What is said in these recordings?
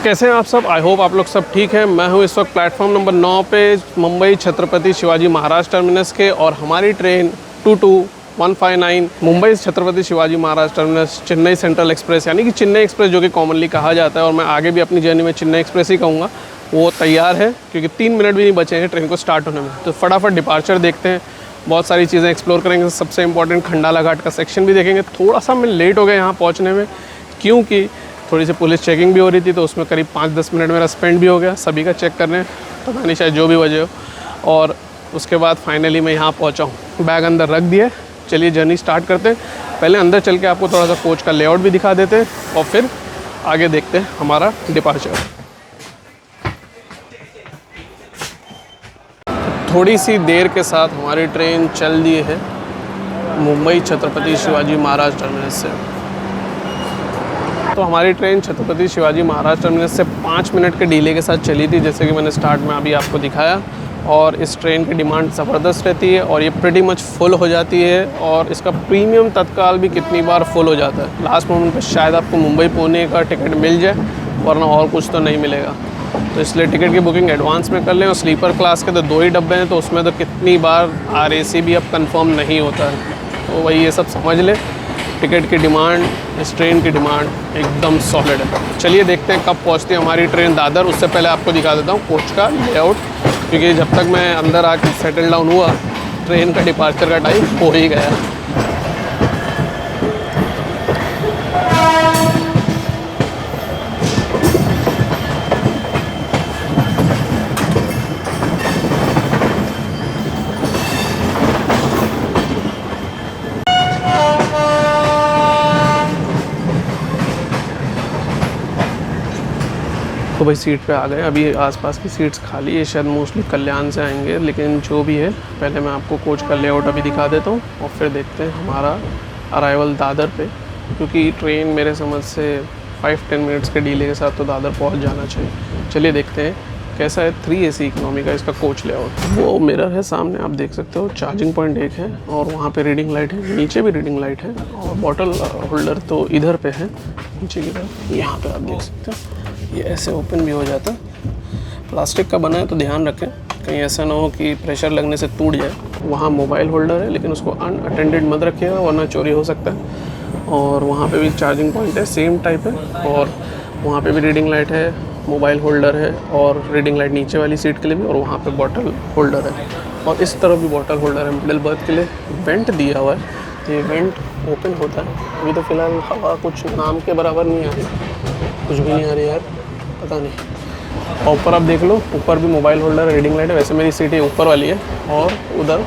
कैसे हैं आप सब? आई होप आप लोग सब ठीक हैं। मैं हूं इस वक्त प्लेटफॉर्म नंबर 9 पे मुंबई छत्रपति शिवाजी महाराज टर्मिनस के, और हमारी train 22159 Mumbai Chhatrapati Shivaji Maharaj terminus Chennai central express, यानी कि चेन्नई एक्सप्रेस जो कि कॉमनली कहा जाता है, और मैं आगे भी अपनी जर्नी में चेन्नई एक्सप्रेस ही कहूँगा, वो तैयार है क्योंकि 3 मिनट भी नहीं बचे हैं ट्रेन को स्टार्ट होने में। तो फटाफट डिपार्चर देखते हैं, बहुत सारी चीज़ें एक्सप्लोर करेंगे। सबसे इंपॉर्टेंट खंडाला घाट का सेक्शन भी देखेंगे। थोड़ा सा मैं लेट हो गया यहाँ पहुँचने में, क्योंकि थोड़ी सी पुलिस चेकिंग भी हो रही थी, तो उसमें करीब 5-10 मिनट मेरा स्पेंड भी हो गया सभी का चेक करने, पता नहीं शायद जो भी वजह हो। और उसके बाद फाइनली मैं यहाँ पहुँचा हूँ, बैग अंदर रख दिए। चलिए जर्नी स्टार्ट करते हैं। पहले अंदर चल के आपको थोड़ा सा कोच का लेआउट भी दिखा देते हैं, और फिर आगे देखते हैं हमारा डिपार्चर। थोड़ी सी देर के साथ हमारी ट्रेन चल दी है मुंबई छत्रपति शिवाजी महाराज टर्मिनस से। तो हमारी ट्रेन छत्रपति शिवाजी महाराज टर्मिनस से 5 मिनट के डिले के साथ चली थी, जैसे कि मैंने स्टार्ट में अभी आपको दिखाया। और इस ट्रेन की डिमांड ज़बरदस्त रहती है, और ये प्रीटी मच फुल हो जाती है। और इसका प्रीमियम तत्काल भी कितनी बार फुल हो जाता है। लास्ट मोमेंट पर शायद आपको मुंबई पुणे का टिकट मिल जाए, वरना और कुछ तो नहीं मिलेगा। तो इसलिए टिकट की बुकिंग एडवांस में कर लें। और स्लीपर क्लास के तो 2 ही डब्बे हैं, तो उसमें तो कितनी बार RAC भी अब कंफर्म नहीं होता है। तो वही ये सब समझ लें। टिकट की डिमांड, इस ट्रेन की डिमांड एकदम सॉलिड है। चलिए देखते हैं कब पहुंचती है हमारी ट्रेन दादर। उससे पहले आपको दिखा देता हूँ कोच का लेआउट, क्योंकि जब तक मैं अंदर आकर सेटल डाउन हुआ, ट्रेन का डिपार्चर का टाइम हो ही गया। तो भाई सीट पे आ गए। अभी आसपास की सीट्स खाली है, शायद मोस्टली कल्याण से आएंगे, लेकिन जो भी है पहले मैं आपको कोच का लेआउट अभी दिखा देता हूँ, और फिर देखते हैं हमारा अराइवल दादर पे, क्योंकि ट्रेन मेरे समझ से 5-10 मिनट्स के डिले के साथ तो दादर पहुँच जाना चाहिए। चलिए देखते हैं कैसा है 3 AC इकोनॉमी का इसका कोच लेआउट। वो मिरर है सामने, आप देख सकते हो। चार्जिंग पॉइंट एक है, और वहाँ पे रीडिंग लाइट है, नीचे भी रीडिंग लाइट है, और बॉटल होल्डर तो इधर पे है नीचे की तरफ। यहाँ पे आप देख सकते हो, ये ऐसे ओपन भी हो जाता है। प्लास्टिक का बना है, तो ध्यान रखें कहीं ऐसा ना हो कि प्रेशर लगने से टूट जाए। वहाँ मोबाइल होल्डर है, लेकिन उसको अनअटेंडेड मत रखिएगा, वरना चोरी हो सकता है। और वहाँ पे भी चार्जिंग पॉइंट है, सेम टाइप है, और वहाँ पे भी रीडिंग लाइट है, मोबाइल होल्डर है, और रीडिंग लाइट नीचे वाली सीट के लिए भी, और वहाँ पे बॉटल होल्डर है, और इस तरफ भी बॉटल होल्डर है। मिडिल बर्थ के लिए वेंट दिया हुआ है, ये वेंट ओपन होता है। अभी तो फ़िलहाल हवा कुछ नाम के बराबर नहीं आ रही, कुछ भी नहीं आ रही यार, पता नहीं। और ऊपर आप देख लो, ऊपर भी मोबाइल होल्डर, रीडिंग लाइट है। वैसे मेरी सीटें ऊपर वाली है, और उधर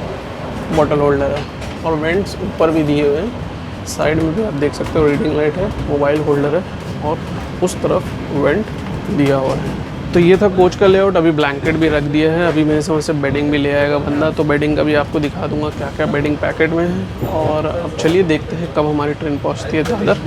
बॉटल होल्डर है, और वेंट्स ऊपर भी दिए हुए हैं। साइड में भी आप देख सकते हो रीडिंग लाइट है, मोबाइल होल्डर है, और उस तरफ वेंट दिया हुआ है। तो ये था कोच का लेआउट। अभी ब्लैंकेट भी रख दिया है। अभी मेरे समझ से बेडिंग भी ले आएगा बंदा, तो बेडिंग का भी आपको दिखा दूंगा क्या क्या बेडिंग पैकेट में है। और अब चलिए देखते हैं कब हमारी ट्रेन पहुंचती है दादर।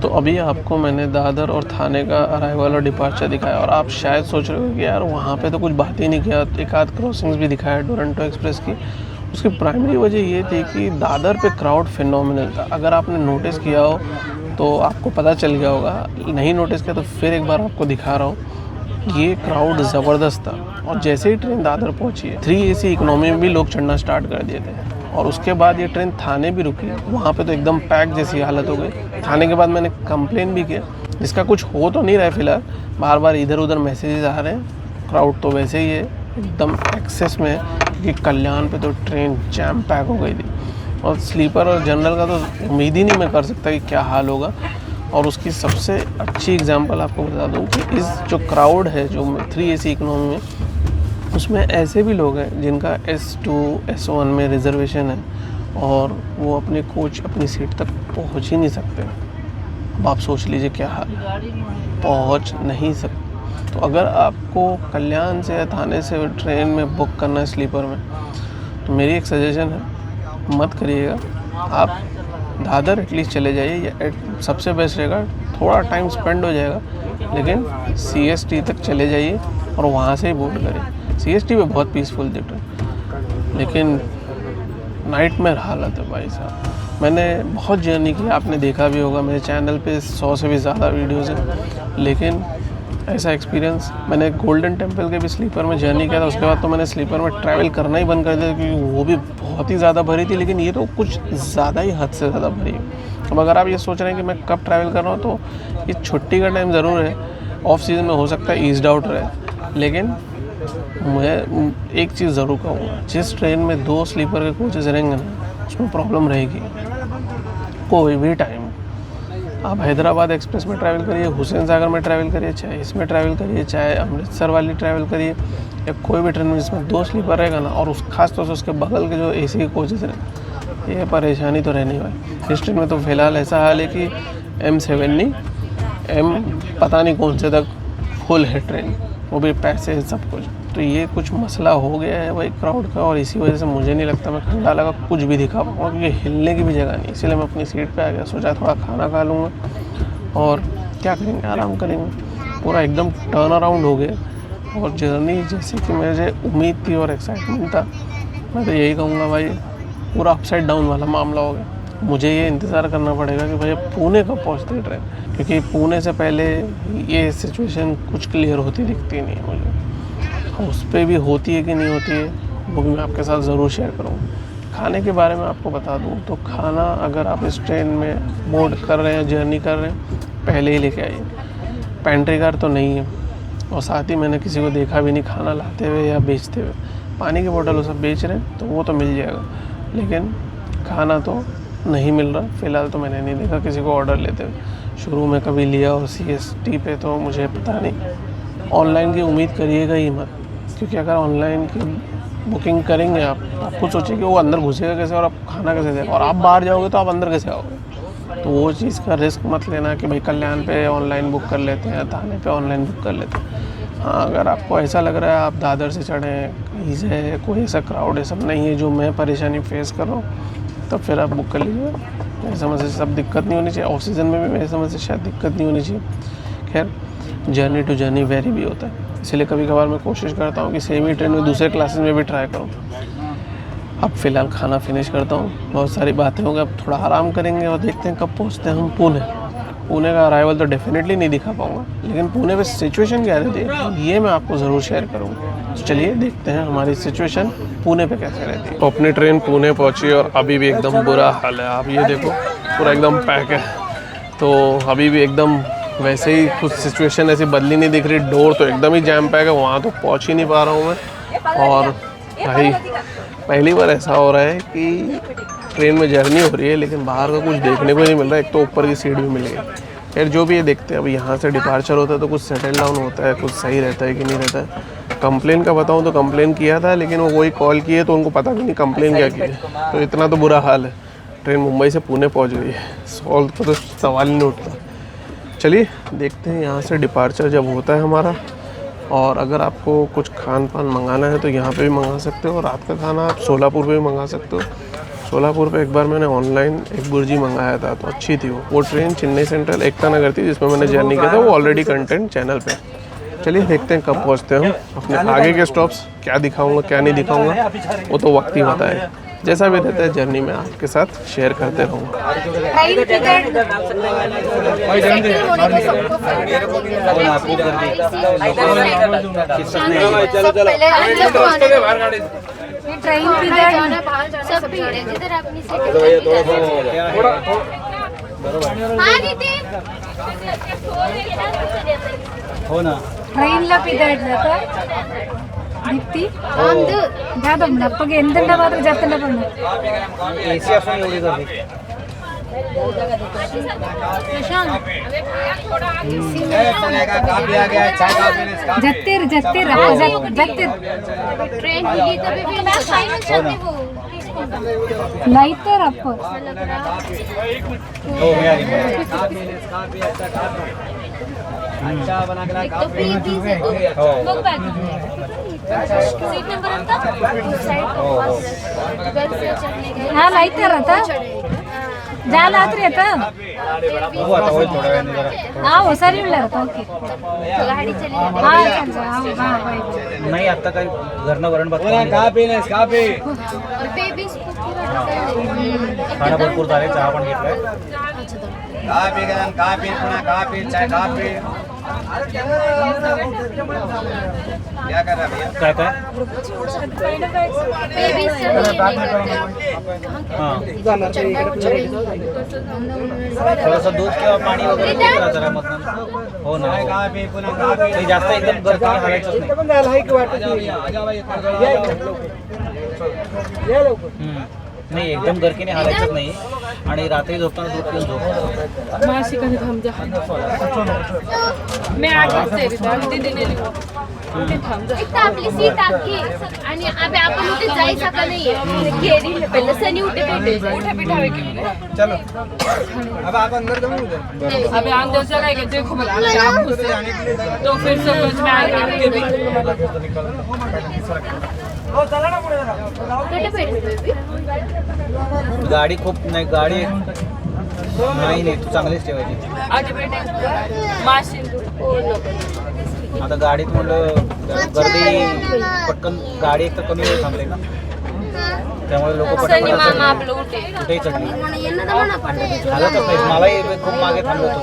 तो अभी आपको मैंने दादर और थाने का अराइवल और डिपार्चर दिखाया, और आप शायद सोच रहे हो कि यार वहाँ पे तो कुछ बात ही नहीं किया, एक आध क्रॉसिंग्स भी दिखाया टोरंटो एक्सप्रेस की। उसकी प्राइमरी वजह ये थी कि दादर पे क्राउड फिनोमिनल था। अगर आपने नोटिस किया हो तो आपको पता चल गया होगा, नहीं नोटिस किया तो फिर एक बार आपको दिखा रहा हूँ। ये क्राउड ज़बरदस्त था, और जैसे ही ट्रेन दादर पहुँची है 3 AC इकोनॉमी में भी लोग चढ़ना स्टार्ट कर दिए थे। और उसके बाद ये ट्रेन थाने भी रुकी, वहाँ पे तो एकदम पैक जैसी हालत हो गई। थाने के बाद मैंने कंप्लेन भी किया, जिसका कुछ हो तो नहीं रहा है फ़िलहाल, बार बार इधर उधर मैसेजेस आ रहे हैं। क्राउड तो वैसे ही है एकदम एक्सेस में, क्योंकि कल्याण पे तो ट्रेन जैम पैक हो गई थी, और स्लीपर और जनरल का तो उम्मीद ही नहीं मैं कर सकता कि क्या हाल होगा। और उसकी सबसे अच्छी एग्जांपल आपको बता दूं कि इस जो क्राउड है जो 3 AC इकोनॉमी में, उसमें ऐसे भी लोग हैं जिनका S2 S1 में रिजर्वेशन है, और वो अपने कोच अपनी सीट तक पहुंच ही नहीं सकते। अब आप सोच लीजिए क्या हाल, पहुंच नहीं सकते। तो अगर आपको कल्याण से या थाने से ट्रेन में बुक करना है स्लीपर में, तो मेरी एक सजेशन है, मत करिएगा। आप दादर एटलीस्ट चले जाइए, या सबसे बेस्ट रहेगा, थोड़ा टाइम स्पेंड हो जाएगा, लेकिन CST तक चले जाइए और वहाँ से ही बोर्ड करिए। CST पे बहुत पीसफुल थी ट्रेन, लेकिन नाइटमेयर हालत है भाई साहब। मैंने बहुत जर्नी की, आपने देखा भी होगा मेरे चैनल पे 100 से भी ज़्यादा वीडियोज़ हैं, लेकिन ऐसा एक्सपीरियंस मैंने गोल्डन टेम्पल के भी स्लीपर में जर्नी किया था। उसके बाद तो मैंने स्लीपर में ट्रैवल करना ही बंद कर दिया, क्योंकि वो भी बहुत ही ज़्यादा भरी थी, लेकिन ये तो कुछ ज़्यादा ही हद से ज़्यादा भरी है। अब अगर आप ये सोच रहे हैं कि मैं कब ट्रैवल कर रहा हूँ, तो ये छुट्टी का टाइम ज़रूर है, ऑफ सीज़न में हो सकता है ईज्ड आउट रहे, लेकिन मैं एक चीज़ ज़रूर कहूँगा, जिस ट्रेन में 2 स्लीपर के कोचेज़ रहेंगे ना, उसमें प्रॉब्लम रहेगी कोई भी टाइम। आप हैदराबाद एक्सप्रेस में ट्रैवल करिए, हुसैन सागर में ट्रैवल करिए, चाहे इसमें ट्रैवल करिए, चाहे अमृतसर वाली ट्रैवल करिए, या कोई भी ट्रेन में जिसमें 2 स्लीपर रहेगा ना, और उस खास तौर से उसके बगल के जो AC के कोचेज़ हैं, ये परेशानी तो रहनी है। इस ट्रेन में तो फ़िलहाल ऐसा हाल है कि M7 नहीं, पता नहीं कौन से तक फुल है ट्रेन, वो भी पैसे सब कुछ। तो ये कुछ मसला हो गया है भाई क्राउड का, और इसी वजह से मुझे नहीं लगता मैं खंडा लगा कुछ भी दिखा पाऊँगा, क्योंकि हिलने की भी जगह नहीं। इसीलिए मैं अपनी सीट पे आ गया, सोचा थोड़ा खाना खा लूँगा और क्या करेंगे, आराम करेंगे। पूरा एकदम टर्न अराउंड हो गया, और जर्नी जैसे कि मुझे उम्मीद थी और एक्साइटमेंट था, मैं तो यही कहूँगा भाई पूरा अपसाइड डाउन वाला मामला हो गया। मुझे ये इंतज़ार करना पड़ेगा कि भैया पुणे कब पहुँचती है ट्रेन, क्योंकि पुणे से पहले ये सिचुएशन कुछ क्लियर होती दिखती नहीं है मुझे। उस पर भी होती है कि नहीं होती है, वो भी मैं आपके साथ ज़रूर शेयर करूँगा। खाने के बारे में आपको बता दूँ तो खाना अगर आप इस ट्रेन में बोर्ड कर रहे हैं, जर्नी कर रहे हैं, पहले ही लेके आइए। पेंट्री कार तो नहीं है, और साथ ही मैंने किसी को देखा भी नहीं खाना लाते हुए या बेचते हुए। पानी की बोतल वो सब बेच रहे हैं तो वो तो मिल जाएगा, लेकिन खाना तो नहीं मिल रहा। फ़िलहाल तो मैंने नहीं देखा किसी को ऑर्डर लेते हुए। शुरू में कभी लिया और CST पे तो मुझे पता नहीं। ऑनलाइन की उम्मीद करिएगा ही मत, क्योंकि अगर ऑनलाइन की बुकिंग करेंगे आप खुद सोचिए कि वो अंदर घुसेगा कैसे और आप खाना कैसे देगा, और आप बाहर जाओगे तो आप अंदर कैसे आओगे। तो वो चीज़ का रिस्क मत लेना कि भाई कल्याण पे ऑनलाइन बुक कर लेते हैं, थाने पे ऑनलाइन बुक कर लेते हैं। हाँ, अगर आपको ऐसा लग रहा है आप दादर से चढ़ें, ईज़ी है, कोई ऐसा क्राउड है सब नहीं है जो मैं परेशानी फेस कर रहा हूँ, तब फिर आप बुक कर लीजिए। मेरी समझ से सब दिक्कत नहीं होनी चाहिए, ऑफ सीज़न में भी मेरी समझ से शायद दिक्कत नहीं होनी चाहिए। खैर, जर्नी टू जर्नी वेरी भी होता है, इसलिए कभी कभार मैं कोशिश करता हूँ कि सेम ही ट्रेन में दूसरे क्लासेस में भी ट्राई करूँ। अब फ़िलहाल खाना फिनिश करता हूँ, बहुत सारी बातें हो गई, अब थोड़ा आराम करेंगे और देखते हैं कब पहुँचते हैं हम पुणे। पुणे का अराइवल तो डेफिनेटली नहीं दिखा पाऊँगा, लेकिन पुणे पे सिचुएशन क्या रहती है ये मैं आपको ज़रूर शेयर करूँगा। तो चलिए देखते हैं हमारी सिचुएशन पुणे पे कैसे रहती है। तो अपनी ट्रेन पुणे पहुँची और अभी भी एकदम बुरा हाल है। आप ये देखो पूरा एकदम पैक है, तो अभी भी एकदम वैसे ही कुछ सिचुएशन ऐसी बदली नहीं दिख रही। डोर तो एकदम ही जैम पैक है, वहाँ तो पहुँच ही नहीं पा रहा हूँ मैं। और भाई पहली बार ऐसा हो रहा है कि ट्रेन में जर्नी हो रही है लेकिन बाहर का कुछ देखने को नहीं मिल रहा है। एक तो ऊपर की सीट भी मिल गई। खैर जो भी ये देखते हैं, अब यहाँ से डिपार्चर होता है तो कुछ सेटल डाउन होता है, कुछ सही रहता है कि नहीं रहता है। कंप्लेन का बताऊँ तो कंप्लेन किया था, लेकिन वो वही कॉल किए तो उनको पता भी नहीं कंप्लेन क्या की है। तो इतना तो बुरा हाल है। ट्रेन मुंबई से पुणे पहुँच गई है, सॉल्व का तो सवाल ही नहीं उठता। चलिए देखते हैं यहाँ से डिपार्चर जब होता है हमारा। और अगर आपको कुछ खान पान मंगाना है तो यहाँ पे भी मंगा सकते हो। रात का खाना आप सोलापुर पे भी मंगा सकते हो। सोलापुर पे एक बार मैंने ऑनलाइन एक बुर्जी मंगाया था, तो अच्छी थी वो ट्रेन चेन्नई सेंट्रल एकता नगर थी जिसमें मैंने जर्नी किया था, वो ऑलरेडी कंटेंट चैनल पे। चलिए देखते हैं कब पहुंचते हैं हम अपने आगे के स्टॉप्स, क्या दिखाऊंगा क्या नहीं दिखाऊंगा वो तो वक्त ही बताए। जैसा भी रहता है जर्नी में आपके साथ शेयर करते रहूँगा। ट्रेन सब जिधर अपनी हो ना ಟ್ರೈನ್ಲ ಪಿದಾಡ್ಲಕ ದೀಪ್ತಿ ಒಂದು ದಾದಂ ನಪ್ಪಗೆ ಎಂದೆಂದ ಮಾತ್ರ ಜಾತನ ಬಂದು एसी असून एवढी गर्दी जत्तेर जत्तेर जत्तेर ट्रेन हिली तभी भी फाइनल चलते वो लाइटर अप हो मिळाली तो पी से तो लोग बैठ सीट नंबर आता साइड घर से चढ़ने गए हा लाइटर आता जाला आत्री आता हो आता होईल थोड्या वेळाने जरा हा ओसारी उडला ओके गाड़ी चली हा हा हा नाही आता काही घरनं वरण भात खाऊ. और बेबीज को पूरा खाणं भरपूर झाले, चहा पण घेतलाय. काय काय बेबीज से हां थोडंसं दूध किंवा पाणी वगैरे घेत राहा जरा मधनं. हो ना ते जास्त एकदम गर्दी हालायचंच नाही. नाही एकदम गरकीने हालायचंच नाही आणि रात्री झोपताना दूध पिऊन झोप. माशी कधी थांब जा मी 8 वाजता येते दीदीने ते थांब जा एक तर आपली सीट आखी आणि अबे आपण उठे जाई सका नाहीये गेली पहिले सनी उठे भेटे उठे बिठावे के चलो अब आप अंदर जाओ उधर. अबे अंदर चला गए देखो भला आंखों से तो फिर समझ में आएगा कि भी कुठे भेटले बेबी गाडी खूप नाही गाडी नाही तू चांगलीच ठेवायची. आगे बेटे माशी आता गाडीत म्हणलं गर्दी पटकन गाडी एक तर कमी वेळ थांबली ना त्यामुळे लोक सनी मामा पटकन आपलं उठे कुठेही चढली. हालतच नाही, मलाही खूप मागे थांबलो होतो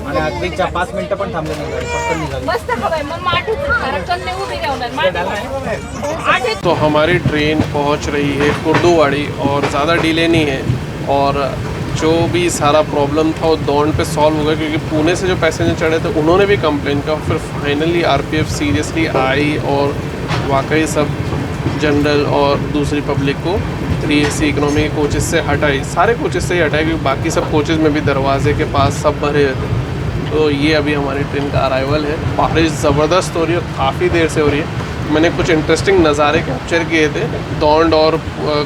आणि अगदी 5 मिनिटं पण थांबले नाही गाडी, पटकन निघाली. मस्त हवाय मग माठ कारण नाही उभी राहणार माठ तो हमारी ट्रेन पहुंच रही है कुर्दुवाड़ी और ज़्यादा डिले नहीं है, और जो भी सारा प्रॉब्लम था वो दौंड पे सॉल्व हो गया, क्योंकि पुणे से जो पैसेंजर चढ़े थे उन्होंने भी कंप्लेन किया. फिर फाइनली आरपीएफ सीरियसली आई और वाकई सब जनरल और दूसरी पब्लिक को 3AC इकोनॉमी के कोचेस से हटाई, सारे कोचेस से ही हटाई, क्योंकि बाकी सब कोचेस में भी दरवाजे के पास सब भरे थे. तो ये अभी हमारी ट्रेन का अराइवल है. बारिश ज़बरदस्त हो रही है, काफ़ी देर से हो रही है. मैंने कुछ इंटरेस्टिंग नज़ारे कैप्चर किए थे दौंड और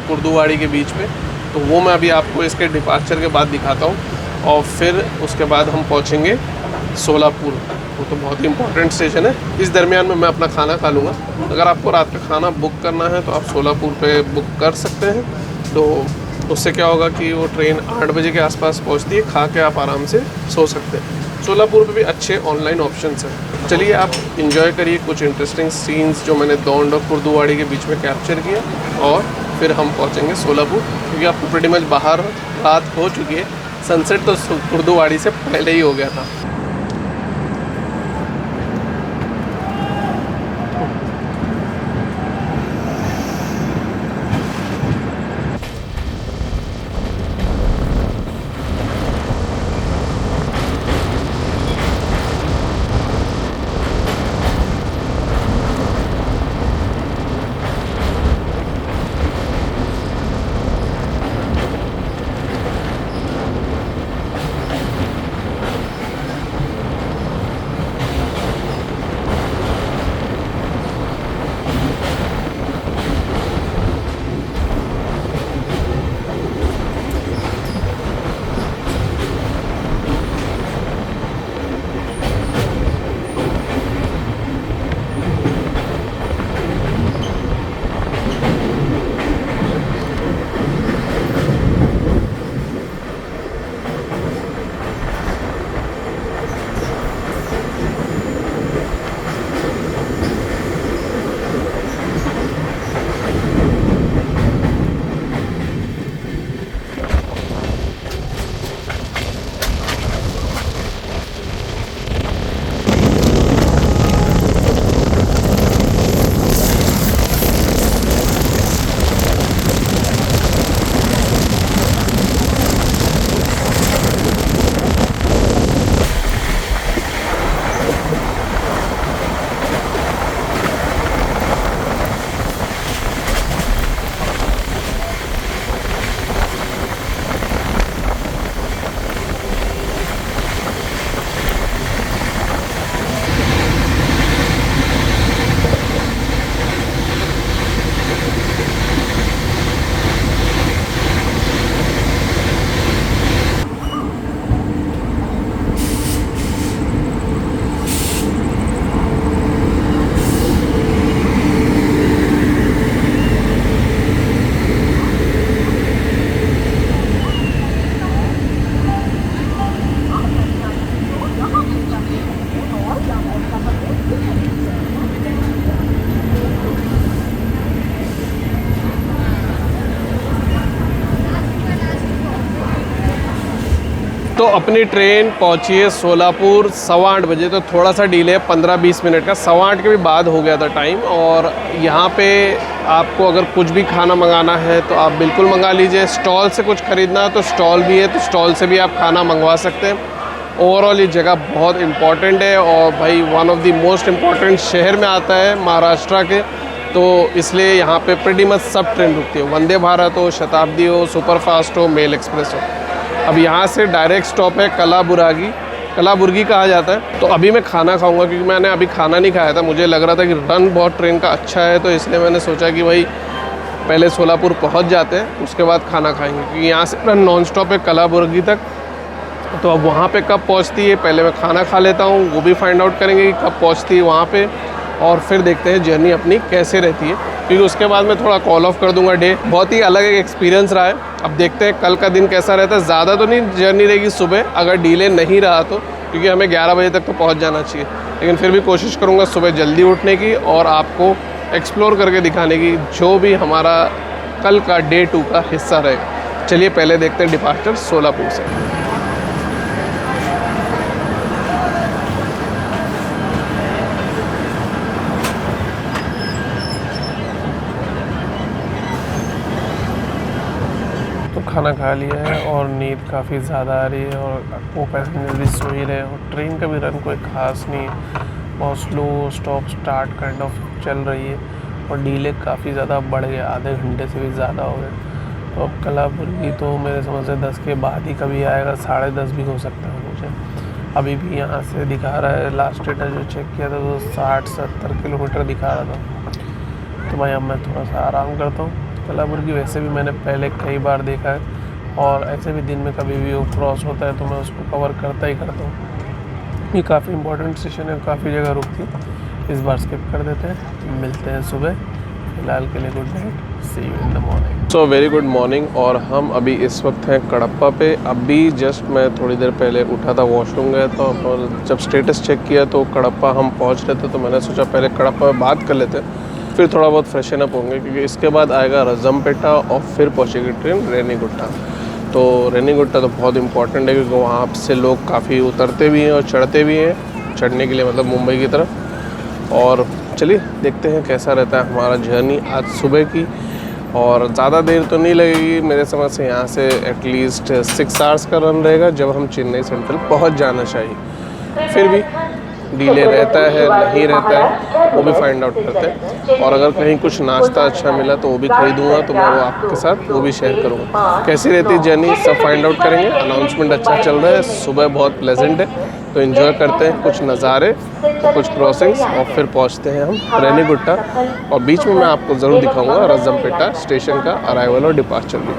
कुर्दुवाड़ी के बीच में, तो वो मैं अभी आपको इसके डिपार्चर के बाद दिखाता हूँ. और फिर उसके बाद हम पहुँचेंगे सोलापुर, वो तो बहुत ही इंपॉर्टेंट स्टेशन है. इस दरमियान में मैं अपना खाना खा लूँगा. अगर आपको रात का खाना बुक करना है तो आप सोलापुर पे बुक कर सकते हैं. तो उससे क्या होगा कि वो ट्रेन 8 बजे के आसपास पहुँचती है, खा के आप आराम से सो सकते हैं. सोलापुर पे भी अच्छे ऑनलाइन ऑप्शंस हैं. चलिए आप इंजॉय करिए कुछ इंटरेस्टिंग सीन्स जो मैंने दौंड और कुर्दुवाड़ी के बीच में कैप्चर किया, और फिर हम पहुँचेंगे सोलापुर, क्योंकि आपको प्रीटी मच बाहर रात हो चुकी है. सनसेट तो कुर्दुवाड़ी से पहले ही हो गया था. तो अपनी ट्रेन पहुंची है सोलापुर 8:15 बजे, तो थोड़ा सा डिले है 15-20 मिनट का। 8:15 के भी बाद हो गया था टाइम। और यहाँ पे आपको अगर कुछ भी खाना मंगाना है तो आप बिल्कुल मंगा लीजिए। स्टॉल से कुछ ख़रीदना है तो स्टॉल भी है, तो स्टॉल से भी आप खाना मंगवा सकते हैं। ओवरऑल ये जगह बहुत इम्पॉर्टेंट है और भाई one of the most important शहर में आता है महाराष्ट्र के, तो इसलिए यहाँ पे प्रेटी मच सब ट्रेन रुकती है। वंदे भारत हो, शताब्दी हो, सुपरफास्ट हो, मेल एक्सप्रेस हो। अब यहाँ से डायरेक्ट स्टॉप है कलाबुर्गी कहा जाता है। तो अभी मैं खाना खाऊंगा क्योंकि मैंने अभी खाना नहीं खाया था। मुझे लग रहा था कि रन बहुत ट्रेन का अच्छा है, तो इसलिए मैंने सोचा कि भाई पहले सोलापुर पहुँच जाते हैं, उसके बाद खाना खाएंगे, क्योंकि यहाँ से रन नॉन स्टॉप है कलाबुर्गी तक। तो अब वहाँ पे कब पहुँचती है, पहले मैं खाना खा लेता हूँ, वो भी फाइंड आउट करेंगे कि कब पहुँचती है वहाँ पे, और फिर देखते हैं जर्नी अपनी कैसे रहती है। क्योंकि उसके बाद मैं थोड़ा कॉल ऑफ कर दूंगा डे। बहुत ही अलग एक एक्सपीरियंस रहा है। अब देखते हैं कल का दिन कैसा रहता है। ज़्यादा तो नहीं जर्नी रहेगी सुबह, अगर डिले नहीं रहा तो, क्योंकि हमें 11 बजे तक तो पहुँच जाना चाहिए। लेकिन फिर भी कोशिश करूँगा सुबह जल्दी उठने की और आपको एक्सप्लोर करके दिखाने की, जो भी हमारा कल का डे 2 का हिस्सा रहेगा। चलिए पहले देखते हैं डिपार्चर सोलापुर से। खाना खा लिया है और नींद काफ़ी ज़्यादा आ रही है और वो पैसेंजर भी सो ही रहे, और ट्रेन का भी रन कोई ख़ास नहीं, बहुत slow stop start kind of चल रही है और डिले काफ़ी ज़्यादा बढ़ गया, आधे घंटे से भी ज़्यादा हो गया। तो अब कलाबुर्गी तो मेरे समझ से 10 के बाद ही कभी आएगा, 10:30 भी हो सकता है मुझे। अभी भी यहाँ से दिखा रहा है, लास्ट डेटा जो चेक किया था तो 60-70 किलोमीटर दिखा रहा था। तो भाई अब मैं थोड़ा सा आराम करता हूँ। कलाबुर्गी वैसे भी मैंने पहले कई बार देखा है और ऐसे भी दिन में कभी भी वो क्रॉस होता है तो मैं उसको कवर करता ही करता हूँ। ये काफ़ी इंपॉर्टेंट स्टेशन है, काफ़ी जगह रुकती है। इस बार स्किप कर देते हैं, मिलते हैं सुबह। फिलहाल के लिए good night, see you in the morning. So very good morning. और हम अभी इस वक्त हैं कडप्पा पे। अभी जस्ट मैं थोड़ी देर पहले उठा था, वॉशरूम गया था और जब स्टेटस चेक किया तो कडप्पा हम पहुँच रहे थे। तो मैंने सोचा पहले कडप्पा में बात कर लेते हैं, फिर थोड़ा बहुत फ्रेशन अप होंगे, क्योंकि इसके बाद आएगा रजमपेटा और फिर पहुँचेगी ट्रेन रेनीगुट्टा। तो रेनीगुट्टा तो बहुत इंपॉर्टेंट है क्योंकि वहाँ से लोग काफ़ी उतरते भी हैं और चढ़ते भी हैं, चढ़ने के लिए मतलब मुंबई की तरफ। और चलिए देखते हैं कैसा रहता है हमारा जर्नी आज सुबह की। और ज़्यादा देर तो नहीं लगेगी मेरे समझ से, यहाँ से एटलीस्ट 6 आवर्स का रन रहेगा जब हम चेन्नई सेंट्रल पहुँच जाना चाहिए। फिर भी डिले रहता है नहीं रहता है वो भी फाइंड आउट करते हैं। और अगर कहीं कुछ नाश्ता अच्छा मिला तो वो भी खरीदूंगा, तो मैं वो आपके साथ वो भी शेयर करूँगा। कैसी रहती है जर्नी सब फाइंड आउट करेंगे। अनाउंसमेंट अच्छा चल रहा है, सुबह बहुत प्लेजेंट है, तो इन्जॉय करते हैं कुछ नज़ारे, कुछ क्रॉसिंग्स और फिर पहुँचते हैं हम रेनीगुट्टा। और बीच में मैं आपको ज़रूर दिखाऊँगा रजमपेटा स्टेशन का अराइवल और डिपार्चर भी।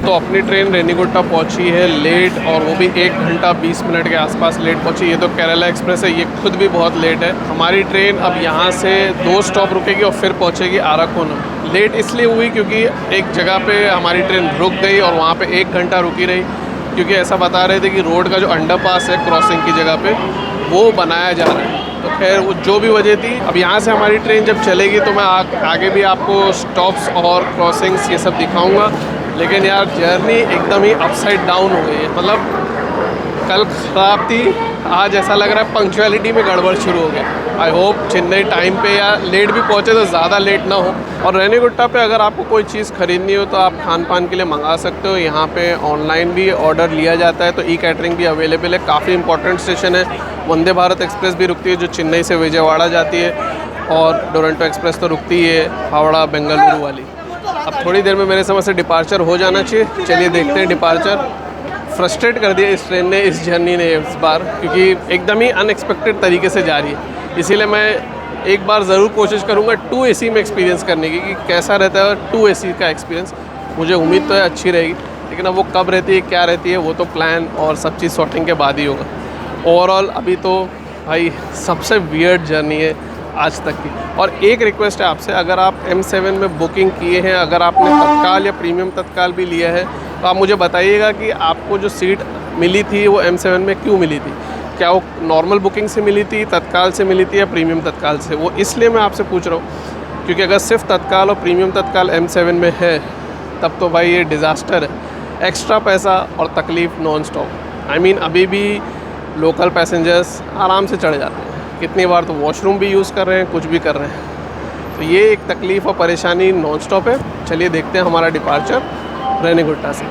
तो अपनी ट्रेन रेनीगुट्टा पहुंची है लेट, और वो भी 1 घंटा 20 मिनट के आसपास लेट पहुंची। ये तो केरला एक्सप्रेस है, ये खुद भी बहुत लेट है। हमारी ट्रेन अब यहाँ से 2 स्टॉप रुकेगी और फिर पहुंचेगी आराकोनम। लेट इसलिए हुई क्योंकि एक जगह पे हमारी ट्रेन रुक गई और वहाँ पे 1 घंटा रुकी रही, क्योंकि ऐसा बता रहे थे कि रोड का जो अंडरपास है क्रॉसिंग की जगह पे वो बनाया जा रहा है। तो खैर वो जो भी वजह थी, अब यहाँ से हमारी ट्रेन जब चलेगी तो मैं आगे भी आपको स्टॉप्स और क्रॉसिंग्स ये सब दिखाऊंगा। लेकिन यार जर्नी एकदम ही अपसाइड डाउन हो गई है। मतलब कल ख़राब थी, आज ऐसा लग रहा है पंक्चुअलिटी में गड़बड़ शुरू हो गया। आई होप चेन्नई टाइम पे या लेट भी पहुँचे तो ज़्यादा लेट ना हो। और रेनीगुट्टा पे अगर आपको कोई चीज़ ख़रीदनी हो तो आप खान पान के लिए मंगा सकते हो। यहाँ पे ऑनलाइन भी ऑर्डर लिया जाता है, तो ई कैटरिंग भी अवेलेबल है। काफ़ी इंपॉर्टेंट स्टेशन है। वंदे भारत एक्सप्रेस भी रुकती है जो चेन्नई से विजयवाड़ा जाती है, और डोरंटो एक्सप्रेस तो रुकती है हावड़ा बेंगलुरु वाली। अब थोड़ी देर में मेरे समझ से डिपार्चर हो जाना चाहिए। चलिए देखते हैं डिपार्चर। फ्रस्ट्रेट कर दिया इस ट्रेन ने, इस जर्नी ने इस बार, क्योंकि एकदम ही अनएक्सपेक्टेड तरीके से जा रही है। इसीलिए मैं एक बार ज़रूर कोशिश करूँगा 2 AC में एक्सपीरियंस करने की कि कैसा रहता है 2 AC का एक्सपीरियंस। मुझे उम्मीद तो है अच्छी रहेगी, लेकिन अब वो कब रहती है क्या रहती है वो तो प्लान और सब चीज़ सॉर्टिंग के बाद ही होगा। ओवरऑल अभी तो भाई सबसे वियर्ड जर्नी है आज तक की। और एक रिक्वेस्ट है आपसे, अगर आप M7 में बुकिंग किए हैं, अगर आपने तत्काल या प्रीमियम तत्काल भी लिया है, तो आप मुझे बताइएगा कि आपको जो सीट मिली थी वो M7 में क्यों मिली थी। क्या वो नॉर्मल बुकिंग से मिली थी, तत्काल से मिली थी, या प्रीमियम तत्काल से। वो इसलिए मैं आपसे पूछ रहा हूँ क्योंकि अगर सिर्फ तत्काल और प्रीमियम तत्काल M7 में है तब तो भाई ये डिज़ास्टर है। एक्स्ट्रा पैसा और तकलीफ़ नॉन स्टॉप। आई मीन अभी भी लोकल पैसेंजर्स आराम से चढ़ जाते हैं, कितनी बार तो वॉशरूम भी यूज़ कर रहे हैं, कुछ भी कर रहे हैं। तो ये एक तकलीफ़ और परेशानी नॉन स्टॉप है। चलिए देखते हैं हमारा डिपार्चर रेनीगुट्टा से।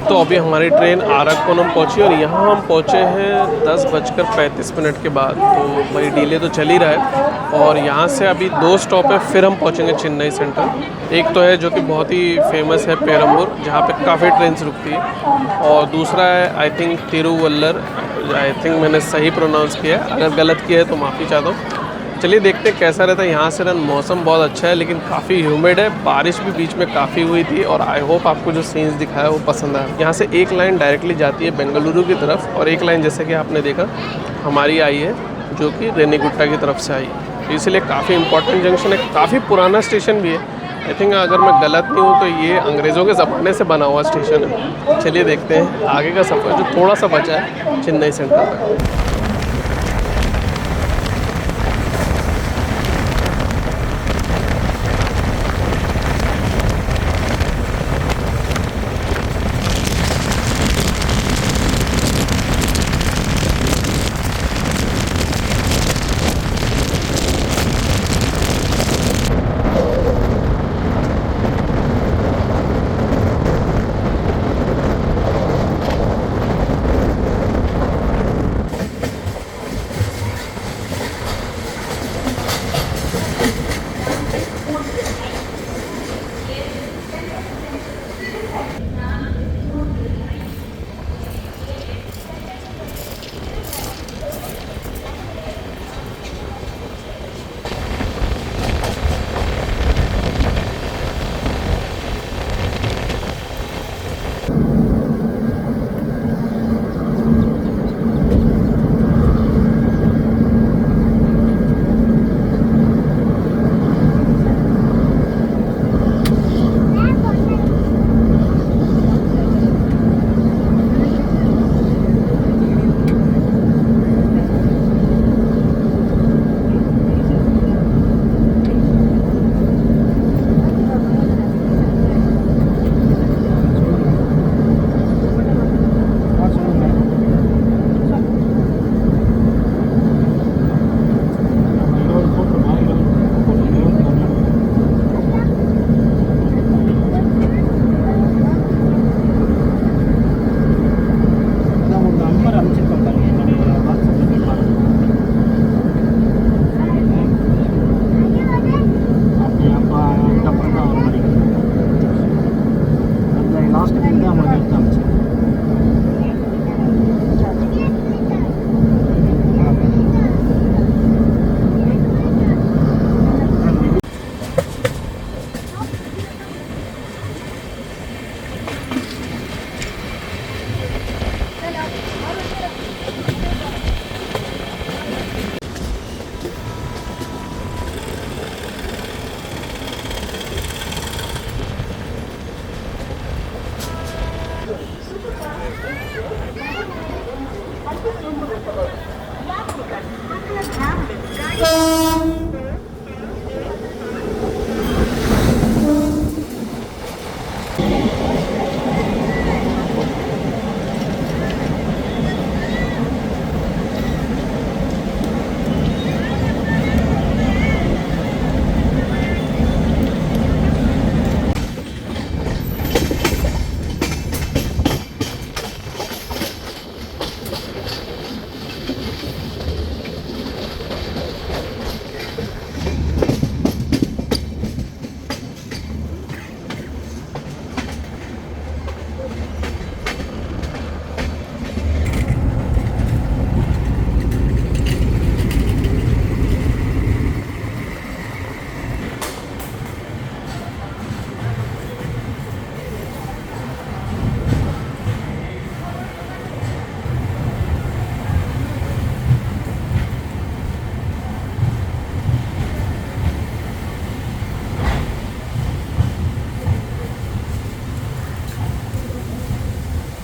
तो अभी हमारी ट्रेन आराकोनम पहुंची और यहाँ हम पहुँचे हैं 10:35 के बाद। तो भाई डिले तो चल ही रहा है, और यहाँ से अभी 2 स्टॉप है, फिर हम पहुँचेंगे चेन्नई सेंट्रल। एक तो है जो कि बहुत ही फेमस है पेरम्बूर, जहाँ पे काफ़ी ट्रेन्स रुकती है, और दूसरा है आई थिंक तिरुवल्लर। आई थिंक मैंने सही प्रोनाउंस किया है, अगर गलत किया है तो माफ़ी चाहता हूँ। चलिए देखते हैं कैसा रहता है। यहाँ से मौसम बहुत अच्छा है, लेकिन काफ़ी ह्यूमिड है। बारिश भी बीच में काफ़ी हुई थी, और आई होप आपको जो सीन्स दिखाया वो पसंद आया। यहाँ से एक लाइन डायरेक्टली जाती है बेंगलुरु की तरफ, और एक लाइन जैसे कि आपने देखा हमारी आई है जो कि रेनीगुट्टा की तरफ से आई है। इसलिए काफ़ी इंपॉर्टेंट जंक्शन है, काफ़ी पुराना स्टेशन भी है। आई थिंक अगर मैं गलत नहीं हूँ तो ये अंग्रेज़ों के ज़माने से बना हुआ स्टेशन है। चलिए देखते हैं आगे का सफ़र जो थोड़ा सा बचा है चेन्नई सेंट्रल तक।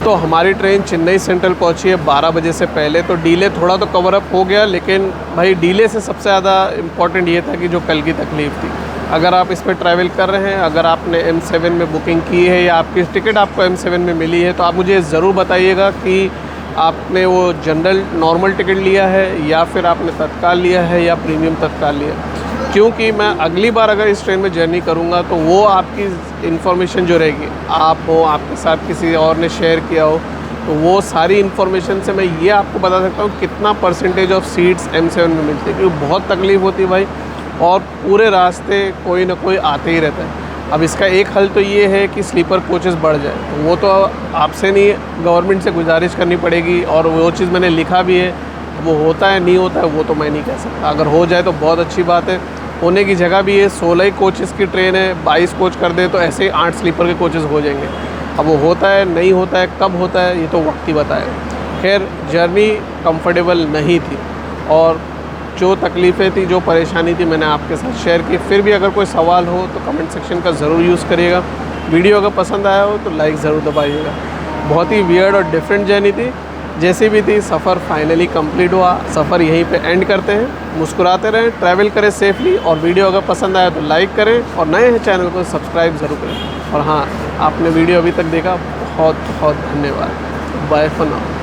तो हमारी ट्रेन चेन्नई सेंट्रल पहुंची है 12 बजे से पहले। तो डीले थोड़ा तो कवर अप हो गया, लेकिन भाई डीले से सबसे ज़्यादा इम्पॉर्टेंट ये था कि जो कल की तकलीफ़ थी। अगर आप इस पर ट्रैवल कर रहे हैं, अगर आपने M7 में बुकिंग की है या आपकी टिकट आपको M7 में मिली है, तो आप मुझे ज़रूर बताइएगा कि आपने वो जनरल नॉर्मल टिकट लिया है या फिर आपने तत्काल लिया है या प्रीमियम तत्काल लिया है। क्योंकि मैं अगली बार अगर इस ट्रेन में जर्नी करूंगा तो वो आपकी इन्फॉर्मेशन जो रहेगी, आप हो, आपके साथ किसी और ने शेयर किया हो, तो वो सारी इन्फॉर्मेशन से मैं ये आपको बता सकता हूँ कितना परसेंटेज ऑफ सीट्स M7 में मिलती है। क्योंकि बहुत तकलीफ़ होती है भाई, और पूरे रास्ते कोई ना कोई आते ही रहता है। अब इसका एक हल तो ये है कि स्लीपर कोचेस बढ़ जाए, तो वो तो आपसे नहीं, गवर्नमेंट से गुजारिश करनी पड़ेगी, और वो चीज़ मैंने लिखा भी है। वो होता है नहीं होता है वो तो मैं नहीं कह सकता। अगर हो जाए तो बहुत अच्छी बात है, होने की जगह भी है। 16 ही कोचेस की ट्रेन है, 22 कोच कर दे तो ऐसे ही 8 स्लीपर के कोचेस हो जाएंगे। अब वो होता है नहीं होता है, कब होता है ये तो वक्त ही बताएगा। खैर, जर्नी कंफर्टेबल नहीं थी, और जो तकलीफ़ें थी, जो परेशानी थी, मैंने आपके साथ शेयर की। फिर भी अगर कोई सवाल हो तो कमेंट सेक्शन का ज़रूर यूज़ करिएगा। वीडियो अगर पसंद आया हो तो लाइक ज़रूर दबाइएगा। बहुत ही वियर्ड और डिफरेंट जर्नी थी, जैसी भी थी। सफ़र फाइनली कंप्लीट हुआ। सफ़र यहीं पे एंड करते हैं। मुस्कुराते रहें, ट्रैवल करें सेफली, और वीडियो अगर पसंद आया तो लाइक करें, और नए हैं चैनल को सब्सक्राइब ज़रूर करें। और हाँ, आपने वीडियो अभी तक देखा, बहुत बहुत धन्यवाद। Bye for now.